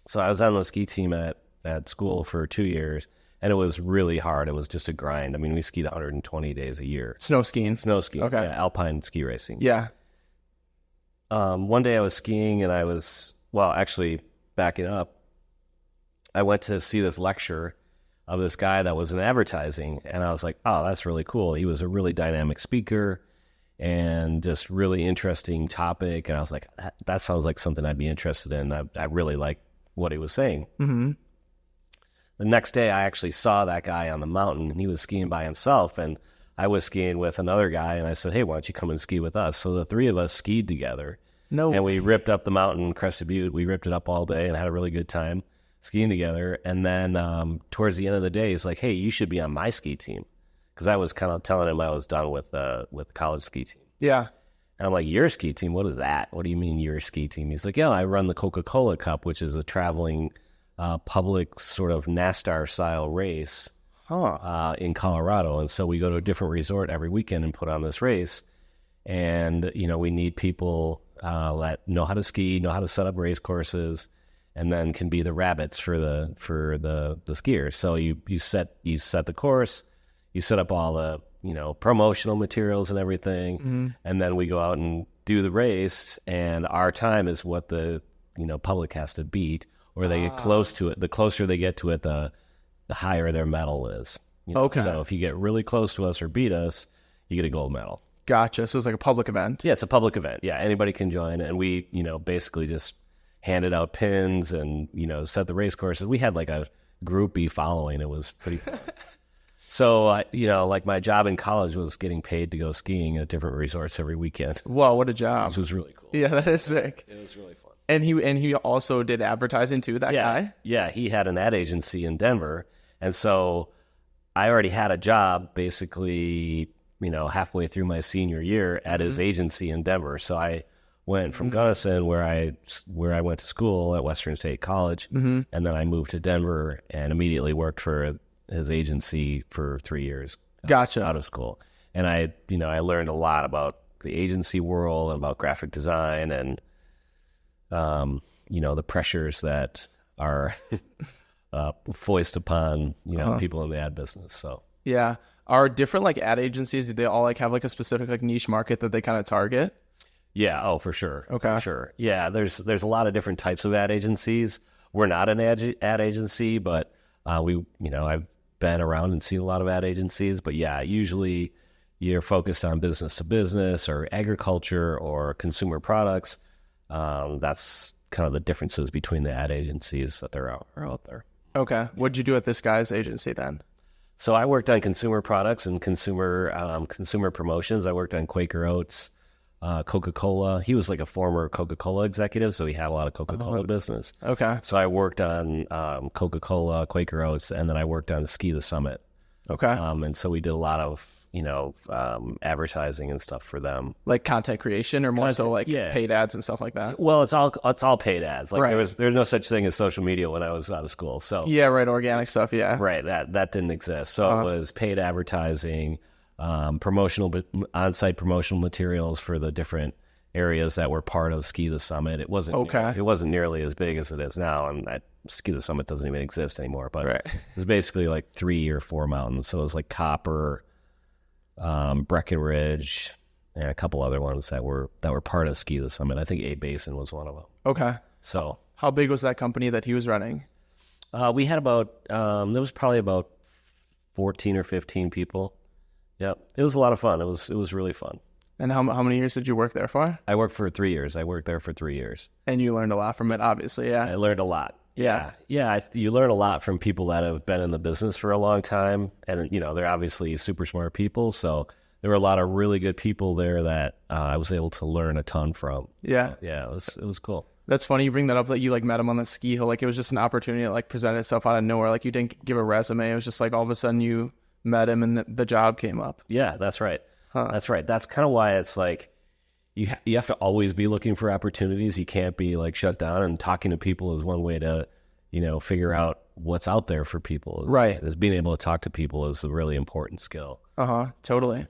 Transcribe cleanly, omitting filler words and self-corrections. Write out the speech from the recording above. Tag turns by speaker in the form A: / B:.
A: So I was on the ski team at school for 2 years, and it was really hard. It was just a grind. I mean, we skied 120 days a year.
B: Snow skiing.
A: Snow skiing.
B: Okay.
A: Yeah, alpine ski racing.
B: Yeah.
A: One day I was skiing, and actually, backing up, I went to see this lecture of this guy that was in advertising, and I was like, oh, that's really cool. He was a really dynamic speaker and just really interesting topic, and I was like, that sounds like something I'd be interested in. I really like what he was saying.
B: Mm-hmm.
A: The next day, I actually saw that guy on the mountain, and he was skiing by himself, and I was skiing with another guy, and I said, hey, why don't you come and ski with us? So the three of us skied together, and we ripped up the mountain, Crested Butte. We ripped it up all day and had a really good time skiing together. And then towards the end of the day, he's like, hey, you should be on my ski team. Because I was kind of telling him I was done with the college ski team.
B: Yeah.
A: And I'm like, your ski team? What is that? What do you mean your ski team? He's like, yeah, I run the Coca-Cola Cup, which is a traveling public sort of NASCAR-style race in Colorado. And so we go to a different resort every weekend and put on this race. And, we need people that know how to ski, know how to set up race courses, and then can be the rabbits for the skiers. So you set the course, you set up all the promotional materials and everything, and then we go out and do the race, and our time is what the public has to beat, or they get close to it. The closer they get to it, the higher their medal is.
B: Okay.
A: So if you get really close to us or beat us, you get a gold medal.
B: Gotcha. So it's like a public event.
A: Yeah, it's a public event. Yeah, anybody can join, and we basically just handed out pins and set the race courses. We had like a groupie following. It was pretty fun. So, like my job in college was getting paid to go skiing at different resorts every weekend.
B: Wow, what a job.
A: Which was really cool.
B: Yeah, that is sick.
A: It was really fun.
B: And he also did advertising too, that guy?
A: Yeah, he had an ad agency in Denver. And so I already had a job basically, halfway through my senior year at his agency in Denver. So I went from Gunnison, where I went to school at Western State College, and then I moved to Denver and immediately worked for his agency for 3 years.
B: Gotcha.
A: Out of school. And I learned a lot about the agency world and about graphic design and, the pressures that are foist upon, people in the ad business. So,
B: yeah. Are different like ad agencies, do they all like have like a specific like niche market that they kind of target?
A: Yeah. Oh, for sure.
B: Okay.
A: For sure. Yeah. There's a lot of different types of ad agencies. We're not an ad agency, but I've been around and seen a lot of ad agencies, but yeah, usually you're focused on business to business or agriculture or consumer products. That's kind of the differences between the ad agencies that are out there.
B: Okay. What'd you do at this guy's agency then?
A: So I worked on consumer products and consumer promotions. I worked on Quaker Oats, Coca-Cola. He was like a former Coca-Cola executive, so he had a lot of Coca-Cola business.
B: Okay.
A: So I worked on Coca-Cola, Quaker Oats, and then I worked on Ski the Summit.
B: Okay.
A: And so we did a lot of advertising and stuff for them.
B: Like content creation, or more so like paid ads and stuff like that?
A: Well, it's all paid ads. Like
B: right.
A: there's no such thing as social media when I was out of school. So
B: yeah, right, organic stuff, yeah.
A: Right, that didn't exist. So it was paid advertising, on-site promotional materials for the different areas that were part of Ski the Summit. It wasn't nearly as big as it is now, and Ski the Summit doesn't even exist anymore. But
B: right.
A: It was basically like 3 or 4 mountains. So it was like Copper, Breckenridge, and a couple other ones that were part of Ski the Summit. I think A Basin was one of them.
B: Okay.
A: So
B: how big was that company that he was running?
A: We had about there was probably about 14 or 15 people. Yep, it was a lot of fun. It was really fun.
B: And how many years did you work there for?
A: I worked for 3 years. I worked there for 3 years.
B: And you learned a lot from it, obviously. Yeah.
A: I learned a lot.
B: Yeah.
A: You learn a lot from people that have been in the business for a long time, and they're obviously super smart people. So there were a lot of really good people there that I was able to learn a ton from.
B: Yeah.
A: So, yeah, it was cool.
B: That's funny you bring that up, that you like met him on the ski hill. Like it was just an opportunity that like presented itself out of nowhere. Like you didn't give a resume. It was just like all of a sudden you met him and the job came up.
A: Yeah, that's right. That's right. That's kind of why it's like you have to always be looking for opportunities. You can't be like shut down, and talking to people is one way to, figure out what's out there for people.
B: Right.
A: Being able to talk to people is a really important skill.
B: Totally.